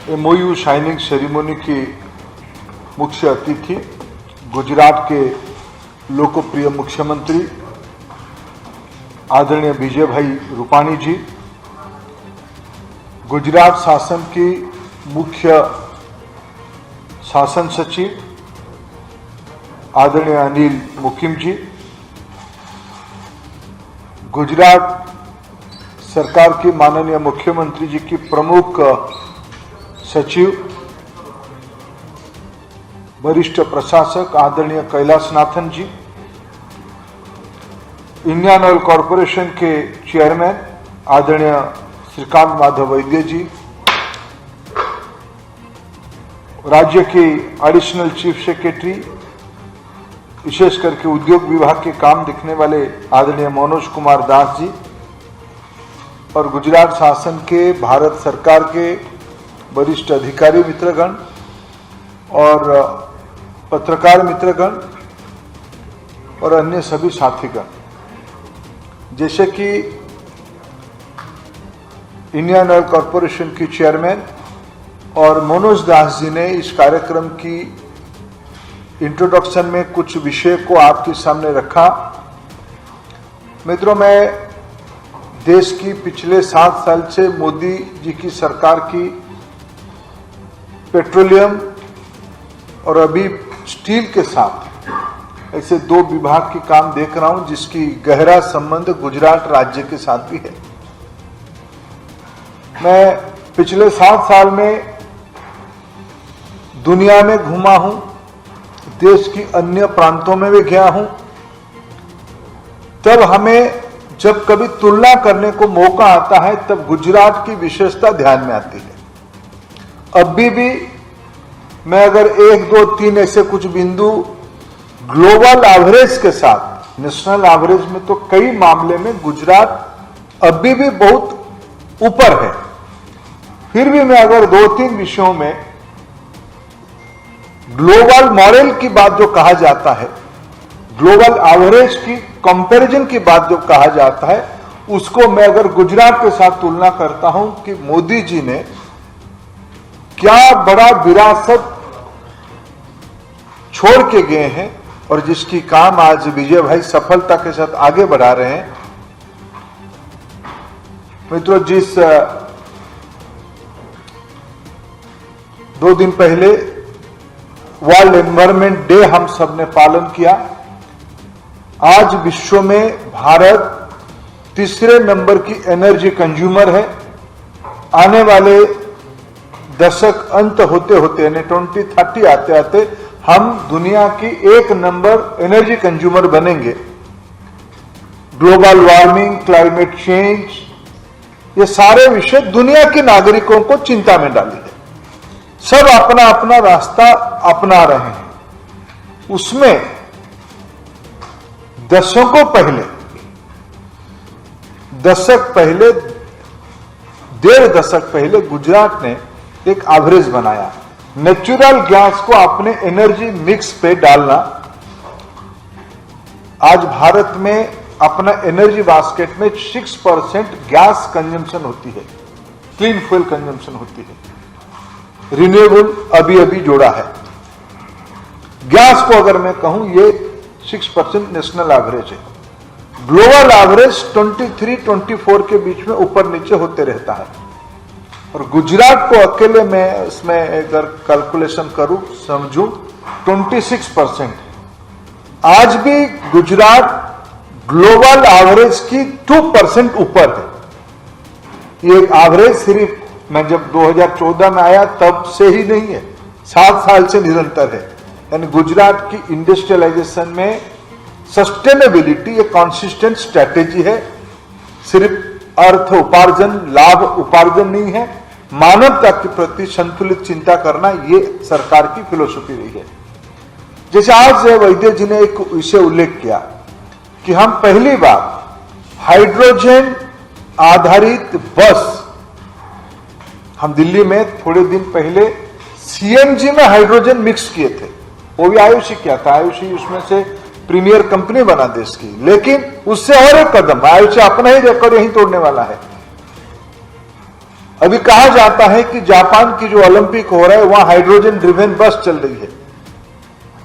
MOU signing ceremony की मुख्य अतिथि गुजरात के लोकप्रिय मुख्यमंत्री आदरणीय विजय भाई रूपाणी जी, गुजरात शासन की मुख्य शासन सचिव आदरणीय अनिल मुकिम जी, गुजरात सरकार की माननीय मुख्यमंत्री जी की प्रमुख सचिव वरिष्ठ प्रशासक आदरणीय कैलाशनाथन जी, इंडियन ऑयल कॉरपोरेशन के चेयरमैन आदरणीय श्रीकांत माधव वैद्य जी, राज्य के एडिशनल चीफ सेक्रेटरी विशेष करके उद्योग विभाग के काम देखने वाले आदरणीय मनोज कुमार दास जी और गुजरात शासन के भारत सरकार के वरिष्ठ अधिकारी मित्रगण और पत्रकार मित्रगण और अन्य सभी साथीगण, जैसे कि इंडियन ऑयल कॉरपोरेशन की चेयरमैन और मनोज दास जी ने इस कार्यक्रम की इंट्रोडक्शन में कुछ विषय को आपके सामने रखा। मित्रों, मैं देश की पिछले 7 साल से मोदी जी की सरकार की पेट्रोलियम और अभी स्टील के साथ ऐसे 2 विभाग की काम देख रहा हूं जिसकी गहरा संबंध गुजरात राज्य के साथ भी है। मैं पिछले 7 साल में दुनिया में घूमा हूं, देश की अन्य प्रांतों में भी गया हूं, तब हमें जब कभी तुलना करने को मौका आता है तब गुजरात की विशेषता ध्यान में आती है। अभी भी मैं अगर 1, 2, 3 ऐसे कुछ बिंदु ग्लोबल एवरेज के साथ, नेशनल एवरेज में तो कई मामले में गुजरात अभी भी बहुत ऊपर है, फिर भी मैं अगर 2-3 विषयों में ग्लोबल मॉडल की बात जो कहा जाता है, ग्लोबल एवरेज की कंपैरिजन की बात जो कहा जाता है, उसको मैं अगर गुजरात के साथ तुलना करता हूं कि मोदी जी ने क्या बड़ा विरासत छोड़ के गए हैं और जिसकी काम आज विजय भाई सफलता के साथ आगे बढ़ा रहे हैं। मित्रों, जिस 2 दिन पहले वर्ल्ड एनवायरनमेंट डे हम सब ने पालन किया, आज विश्व में भारत 3रे नंबर की एनर्जी कंज्यूमर है। आने वाले दशक अंत होते होते यानी 2030 आते आते हम दुनिया की 1 नंबर एनर्जी कंज्यूमर बनेंगे। ग्लोबल वार्मिंग, क्लाइमेट चेंज, ये सारे विषय दुनिया के नागरिकों को चिंता में डाली है। सब अपना अपना रास्ता अपना रहे हैं। उसमें दशक पहले 1.5 दशक पहले गुजरात ने एक एवरेज बनाया, नेचुरल गैस को अपने एनर्जी मिक्स पे डालना। आज भारत में अपना एनर्जी बास्केट में 6% गैस कंजम्पशन होती है, क्लीन फ्यूल कंजम्पशन होती है, रिन्यूएबल अभी अभी जोड़ा है। गैस को अगर मैं कहूं ये 6% नेशनल एवरेज है। ग्लोबल एवरेज 23-24 के बीच में ऊपर नीचे होते रहता है और गुजरात को अकेले में इसमें अगर कैलकुलेशन करूं समझूं 26%। आज भी गुजरात ग्लोबल एवरेज की 2% ऊपर है। ये एवरेज सिर्फ मैं जब 2014 में आया तब से ही नहीं है, 7 साल से निरंतर है। यानी गुजरात की इंडस्ट्रियलाइजेशन में सस्टेनेबिलिटी एक कॉन्सिस्टेंट स्ट्रैटेजी है, सिर्फ अर्थ उपार्जन, लाभ उपार्जन नहीं है, मानवता के प्रति संतुलित चिंता करना ये सरकार की फिलोसफी रही है। जैसे आज वैद्य जी ने एक विषय उल्लेख किया कि हम पहली बार हाइड्रोजन आधारित बस, हम दिल्ली में थोड़े दिन पहले सीएनजी में हाइड्रोजन मिक्स किए थे, वो भी आयुषी किया था। आयुषी उसमें से प्रीमियर कंपनी बना देश की, लेकिन उससे और एक कदम आयुषी अपना ही रिकॉर्ड यहीं तोड़ने वाला है। अभी कहा जाता है कि जापान की जो ओलंपिक हो रहा है वहां हाइड्रोजन ड्रिवेन बस चल रही है।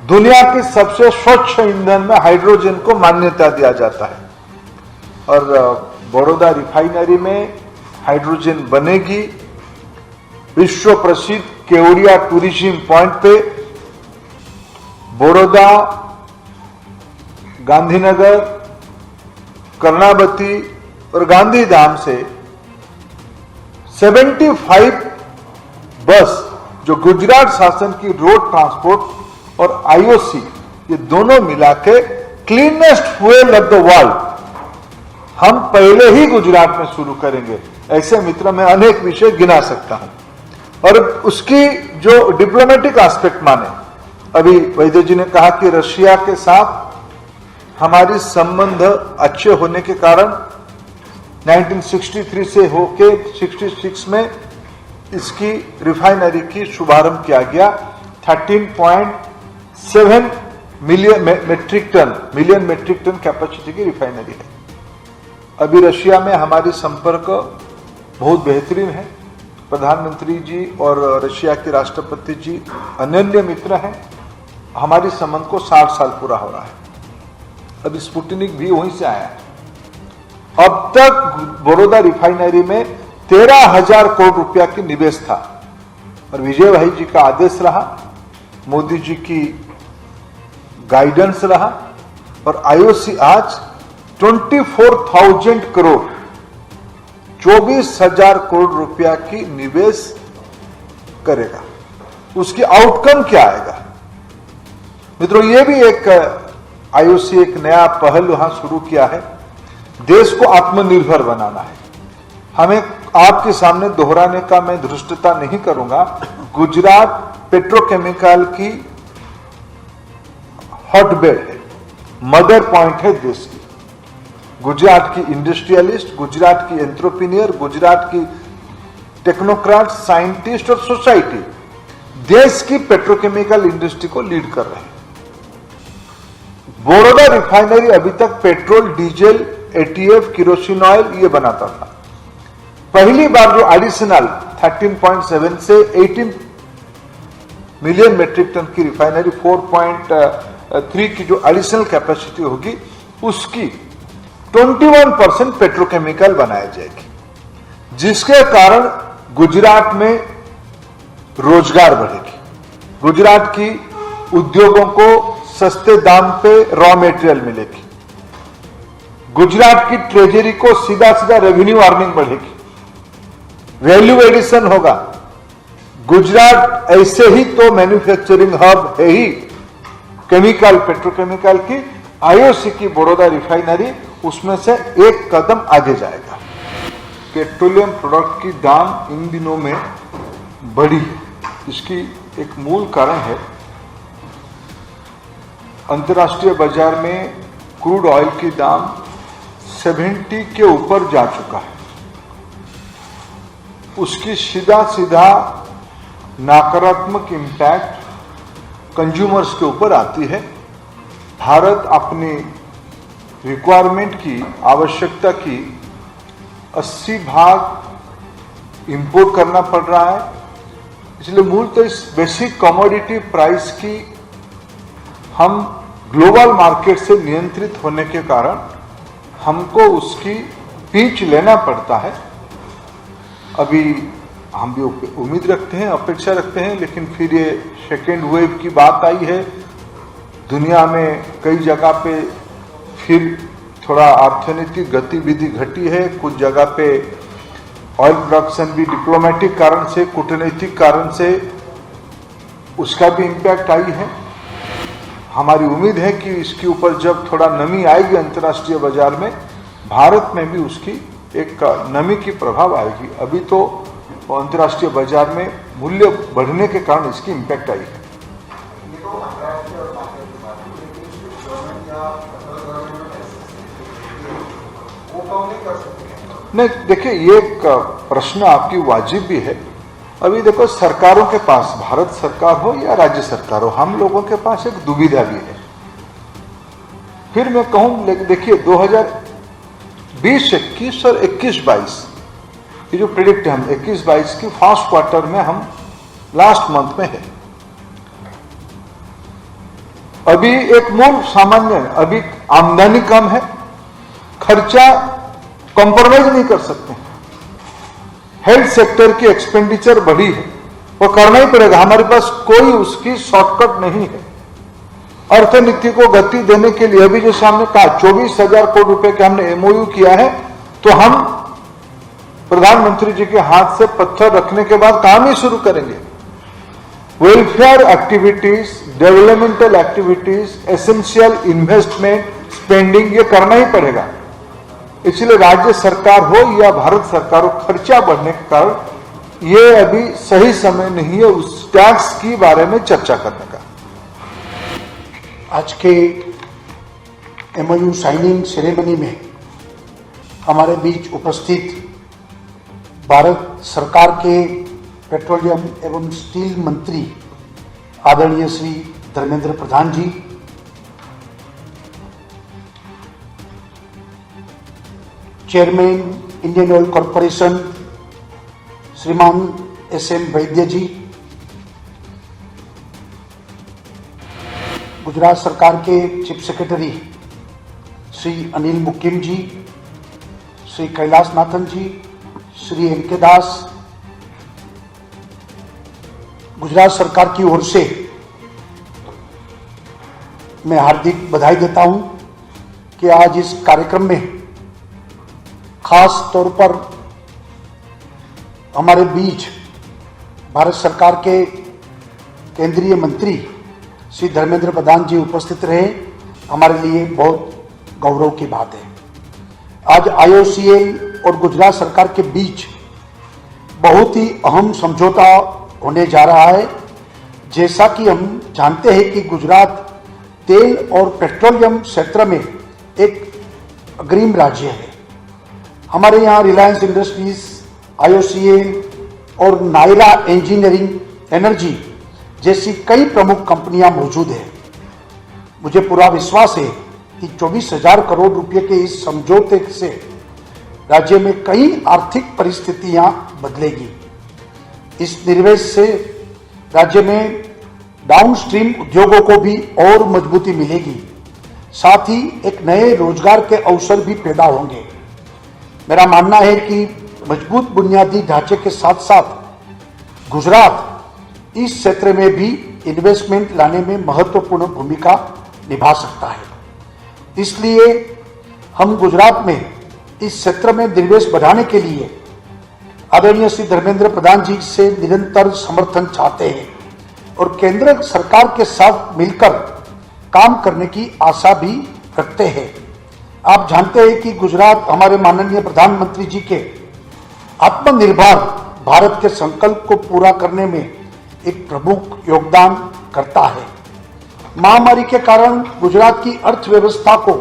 दुनिया के सबसे स्वच्छ ईंधन में हाइड्रोजन को मान्यता दिया जाता है और बड़ौदा रिफाइनरी में हाइड्रोजन बनेगी। विश्व प्रसिद्ध केवड़िया टूरिज्म पॉइंट पे बड़ौदा, गांधीनगर, कर्णावती और गांधीधाम से 75 बस जो गुजरात शासन की रोड ट्रांसपोर्ट और आईओसी ये दोनों मिला के cleanest fuel of the world हम पहले ही गुजरात में शुरू करेंगे। ऐसे मित्र मैं अनेक विषय गिना सकता हूं और उसकी जो डिप्लोमेटिक एस्पेक्ट माने, अभी वैद्य जी ने कहा कि रशिया के साथ हमारी संबंध अच्छे होने के कारण 1963 से होके 66 में इसकी रिफाइनरी की शुभारंभ किया गया। 13.7 मिलियन मेट्रिक टन कैपेसिटी की रिफाइनरी है। अभी रशिया में हमारी संपर्क बहुत बेहतरीन है। प्रधानमंत्री जी और रशिया के राष्ट्रपति जी अनन्य मित्र हैं। हमारी संबंध को 60 साल पूरा हो रहा है। अभी स्पुतनिक भी वहीं से आया है। अब तक बड़ौदा रिफाइनरी में 13,000 करोड़ रुपया की निवेश था और विजय भाई जी का आदेश रहा, मोदी जी की गाइडेंस रहा और आईओसी आज 24,000 करोड़ 24,000 करोड़ रुपया की निवेश करेगा। उसकी आउटकम क्या आएगा मित्रों? ये भी एक आईओसी एक नया पहल वहां शुरू किया है। देश को आत्मनिर्भर बनाना है। हमें आपके सामने दोहराने का मैं धृष्टता नहीं करूंगा। गुजरात पेट्रोकेमिकल की हॉटबेड है, मदर पॉइंट है देश की। गुजरात की इंडस्ट्रियलिस्ट, गुजरात की एंटरप्रेन्योर, गुजरात की टेक्नोक्रेट, साइंटिस्ट और सोसाइटी देश की पेट्रोकेमिकल इंडस्ट्री को लीड कर रहे हैं। बड़ौदा रिफाइनरी अभी तक petrol, diesel, ETF, kerosene oil ये बनाता था। पहली बार जो एडिशनल 13.7 से 18 मिलियन मेट्रिक टन की रिफाइनरी 4.3 की जो एडिशनल कैपेसिटी होगी उसकी 21% पेट्रोकेमिकल बनाया जाएगी, जिसके कारण गुजरात में रोजगार बढ़ेगी। गुजरात की उद्योगों को सस्ते दाम पे रॉ मेटेरियल मिलेगी। गुजरात की ट्रेजरी को सीधा सीधा रेवेन्यू अर्निंग बढ़ेगी, वैल्यू एडिशन होगा। गुजरात ऐसे ही तो मैन्युफैक्चरिंग हब है ही केमिकल, पेट्रोकेमिकल की। आईओसी की बड़ौदा रिफाइनरी उसमें से एक कदम आगे जाएगा। पेट्रोलियम प्रोडक्ट की दाम इन दिनों में बढ़ी है। इसकी एक मूल कारण है अंतर्राष्ट्रीय बाजार में क्रूड ऑयल की दाम 70 के ऊपर जा चुका है। उसकी सीधा सीधा नकारात्मक इम्पैक्ट कंज्यूमर्स के ऊपर आती है। भारत अपनी रिक्वायरमेंट की, आवश्यकता की 80 भाग इंपोर्ट करना पड़ रहा है। इसलिए मूलतः इस बेसिक कमोडिटी प्राइस की हम ग्लोबल मार्केट से नियंत्रित होने के कारण हमको उसकी पीछ लेना पड़ता है। अभी हम भी उम्मीद रखते हैं, अपेक्षा रखते हैं, लेकिन फिर ये सेकेंड वेव की बात आई है। दुनिया में कई जगह पे फिर थोड़ा अर्थनीतिक गतिविधि घटी है। कुछ जगह पे ऑयल प्रोडक्शन भी डिप्लोमेटिक कारण से, कूटनीतिक कारण से उसका भी इम्पैक्ट आई है। हमारी उम्मीद है कि इसके ऊपर जब थोड़ा नमी आएगी अंतर्राष्ट्रीय बाजार में, भारत में भी उसकी एक नमी की प्रभाव आएगी। अभी तो अंतर्राष्ट्रीय बाजार में मूल्य बढ़ने के कारण इसकी इम्पैक्ट आई है। नहीं, देखिए ये एक प्रश्न आपकी वाजिब भी है। अभी देखो, सरकारों के पास, भारत सरकार हो या राज्य सरकार हो, हम लोगों के पास एक दुविधा भी है। फिर मैं कहूं, देखिए 2020-21 और 21-22 ये जो प्रिडिक्ट है हम 21-22 की फर्स्ट क्वार्टर में हम लास्ट मंथ में है। अभी एक मूल सामान्य है, अभी आमदनी कम है, खर्चा कॉम्प्रोमाइज नहीं कर सकते। हेल्थ सेक्टर की एक्सपेंडिचर बढ़ी है, वो करना ही पड़ेगा, हमारे पास कोई उसकी शॉर्टकट नहीं है। अर्थनीति को गति देने के लिए अभी जैसे हमने कहा 24,000 करोड़ रुपए के हमने एमओयू किया है, तो हम प्रधानमंत्री जी के हाथ से पत्थर रखने के बाद काम ही शुरू करेंगे। Welfare activities, developmental activities, essential investment, spending, ये करना ही पड़ेगा। इसलिए राज्य सरकार हो या भारत सरकार हो, खर्चा बढ़ने के कारण ये अभी सही समय नहीं है उस टैक्स की बारे में चर्चा करने का। आज के एमओयू साइनिंग सेरेमनी में हमारे बीच उपस्थित भारत सरकार के पेट्रोलियम एवं स्टील मंत्री आदरणीय श्री धर्मेंद्र प्रधान जी, चेयरमैन इंडियन ऑयल कॉरपोरेशन श्रीमान SM वैद्य जी, गुजरात सरकार के चीफ सेक्रेटरी श्री अनिल मुकिम जी, श्री कैलाश नाथन जी, श्री NK दास, गुजरात सरकार की ओर से मैं हार्दिक बधाई देता हूं कि आज इस कार्यक्रम में खास तौर पर हमारे बीच भारत सरकार के केंद्रीय मंत्री श्री धर्मेंद्र प्रधान जी उपस्थित रहे, हमारे लिए बहुत गौरव की बात है। आज IOCL और गुजरात सरकार के बीच बहुत ही अहम समझौता होने जा रहा है। जैसा कि हम जानते हैं कि गुजरात तेल और पेट्रोलियम क्षेत्र में एक अग्रिम राज्य है। हमारे यहाँ रिलायंस इंडस्ट्रीज, IOCL और नायरा इंजीनियरिंग एनर्जी जैसी कई प्रमुख कंपनियां मौजूद हैं। मुझे पूरा विश्वास है कि 24,000 करोड़ रुपए के इस समझौते से राज्य में कई आर्थिक परिस्थितियां बदलेगी। इस निवेश से राज्य में डाउनस्ट्रीम उद्योगों को भी और मजबूती मिलेगी, साथ ही एक नए रोजगार के अवसर भी पैदा होंगे। मेरा मानना है कि मजबूत बुनियादी ढांचे के साथ साथ गुजरात इस क्षेत्र में भी इन्वेस्टमेंट लाने में महत्वपूर्ण भूमिका निभा सकता है। इसलिए हम गुजरात में इस क्षेत्र में निवेश बढ़ाने के लिए आदरणीय श्री धर्मेंद्र प्रधान जी से निरंतर समर्थन चाहते हैं और केंद्र सरकार के साथ मिलकर काम करने की आशा भी रखते हैं। आप जानते हैं कि गुजरात हमारे माननीय प्रधानमंत्री जी के आत्मनिर्भर भारत के संकल्प को पूरा करने में एक प्रमुख योगदान करता है। महामारी के कारण गुजरात की अर्थव्यवस्था को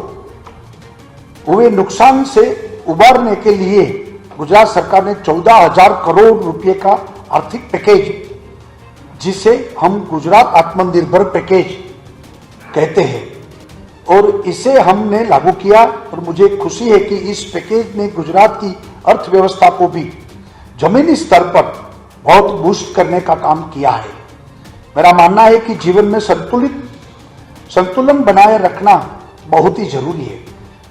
हुए नुकसान से उबारने के लिए गुजरात सरकार ने 14,000 करोड़ रुपए का आर्थिक पैकेज, जिसे हम गुजरात आत्मनिर्भर पैकेज कहते हैं, और इसे हमने लागू किया। और मुझे खुशी है कि इस पैकेज ने गुजरात की अर्थव्यवस्था को भी जमीनी स्तर पर बहुत बूस्ट करने का काम किया है। मेरा मानना है कि जीवन में संतुलन बनाए रखना बहुत ही जरूरी है,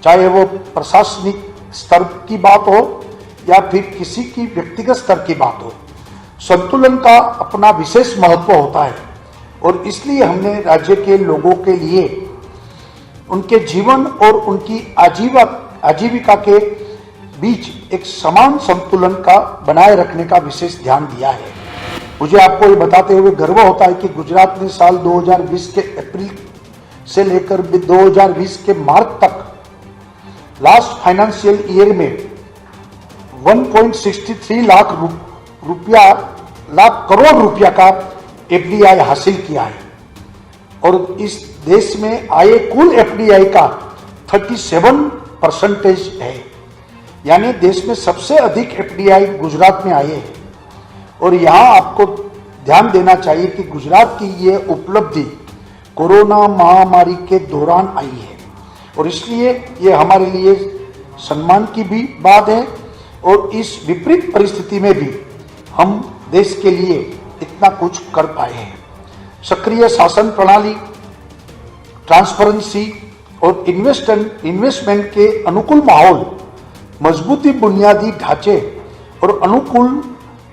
चाहे वो प्रशासनिक स्तर की बात हो या फिर किसी की व्यक्तिगत स्तर की बात हो। संतुलन का अपना विशेष महत्व होता है और इसलिए हमने राज्य के लोगों के लिए उनके जीवन और उनकी आजीविका के बीच एक समान संतुलन का बनाए रखने का विशेष ध्यान दिया है। मुझे आपको ये बताते हुए गर्व होता है कि गुजरात ने साल 2020 के अप्रैल से लेकर 2020 के मार्च तक लास्ट फाइनेंशियल ईयर में 1.63 लाख करोड़ रुपया का FDI हासिल किया है और इस देश में आए कुल FDI का 37% है, यानी देश में सबसे अधिक FDI गुजरात में आए हैं। और यहाँ आपको ध्यान देना चाहिए कि गुजरात की ये उपलब्धि कोरोना महामारी के दौरान आई है और इसलिए ये हमारे लिए सम्मान की भी बात है और इस विपरीत परिस्थिति में भी हम देश के लिए इतना कुछ कर पाए हैं। सक्रिय शासन प्रणाली, ट्रांसपेरेंसी और इन्वेस्टमेंट के अनुकूल माहौल, मजबूती बुनियादी ढांचे और अनुकूल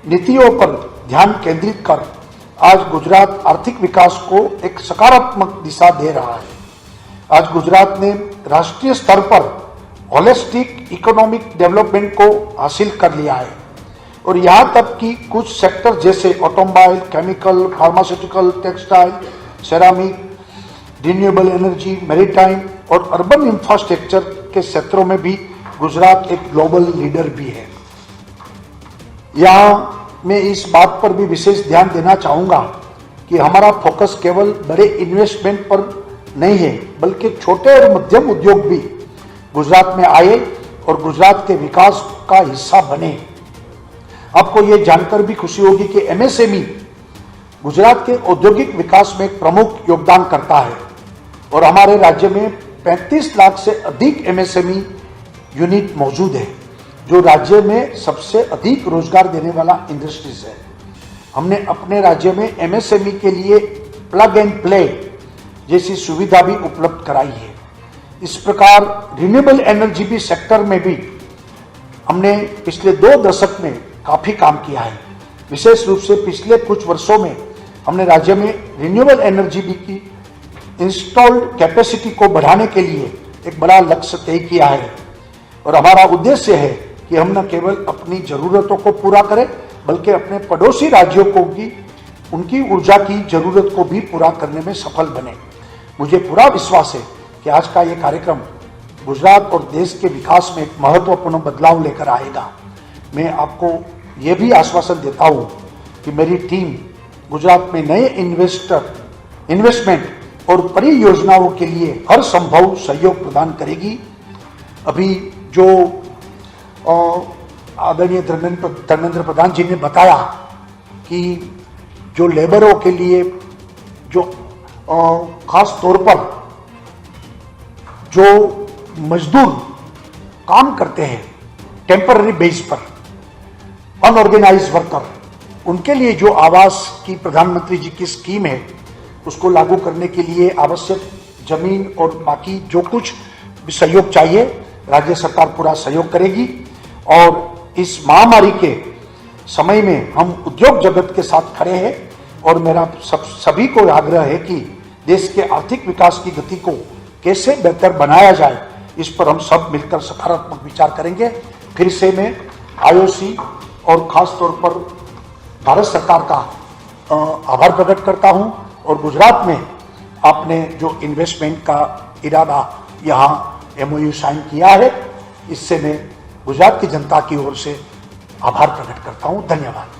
नीतियों पर ध्यान केंद्रित कर आज गुजरात आर्थिक विकास को एक सकारात्मक दिशा दे रहा है। आज गुजरात ने राष्ट्रीय स्तर पर होलिस्टिक इकोनॉमिक डेवलपमेंट को हासिल कर लिया है और यहां तक कि कुछ सेक्टर जैसे automobile, chemical, pharmaceutical, textile, ceramic, renewable energy, maritime और अर्बन इंफ्रास्ट्रक्चर के क्षेत्रों में भी गुजरात एक ग्लोबल लीडर भी है। यहां मैं इस बात पर भी विशेष ध्यान देना चाहूंगा कि हमारा फोकस केवल बड़े इन्वेस्टमेंट पर नहीं है, बल्कि छोटे और मध्यम उद्योग भी गुजरात में आए और गुजरात के विकास का हिस्सा बने। आपको ये जानकर भी खुशी होगी कि एमएसएमई गुजरात के औद्योगिक विकास में एक प्रमुख योगदान करता है और हमारे राज्य में 35 लाख से अधिक एमएसएमई यूनिट मौजूद है, जो राज्य में सबसे अधिक रोजगार देने वाला इंडस्ट्रीज है। हमने अपने राज्य में एमएसएमई के लिए प्लग एंड प्ले जैसी सुविधा भी उपलब्ध कराई है। इस प्रकार रिन्यूएबल एनर्जी भी सेक्टर में भी हमने पिछले 2 दशक में काफी काम किया है। विशेष रूप से पिछले कुछ वर्षों में हमने राज्य में रिन्यूएबल एनर्जी की इंस्टॉल्ड कैपेसिटी को बढ़ाने के लिए एक बड़ा लक्ष्य तय किया है और हमारा उद्देश्य है कि हम न केवल अपनी जरूरतों को पूरा करें, बल्कि अपने पड़ोसी राज्यों को भी उनकी ऊर्जा की जरूरत को भी पूरा करने में सफल बने। मुझे पूरा विश्वास है कि आज का ये कार्यक्रम गुजरात और देश के विकास में एक महत्वपूर्ण बदलाव लेकर आएगा। मैं आपको ये भी आश्वासन देता हूँ कि मेरी टीम गुजरात में नए इन्वेस्टमेंट और परियोजनाओं के लिए हर संभव सहयोग प्रदान करेगी। अभी जो आदरणीय धर्मेंद्र प्रधान जी ने बताया कि जो लेबरों के लिए जो खास तौर पर जो मजदूर काम करते हैं टेम्पररी बेस पर, अनऑर्गेनाइज्ड वर्कर, उनके लिए जो आवास की प्रधानमंत्री जी की स्कीम है उसको लागू करने के लिए आवश्यक जमीन और बाकी जो कुछ भी सहयोग चाहिए राज्य सरकार पूरा सहयोग करेगी। और इस महामारी के समय में हम उद्योग जगत के साथ खड़े हैं और मेरा सभी को आग्रह है कि देश के आर्थिक विकास की गति को कैसे बेहतर बनाया जाए, इस पर हम सब मिलकर सकारात्मक विचार करेंगे। फिर से मैं आईओसी और खास तौर पर भारत सरकार का आभार प्रकट करता हूं और गुजरात में आपने जो इन्वेस्टमेंट का इरादा यहाँ एमओयू साइन किया है, इससे मैं गुजरात की जनता की ओर से आभार प्रकट करता हूं। धन्यवाद।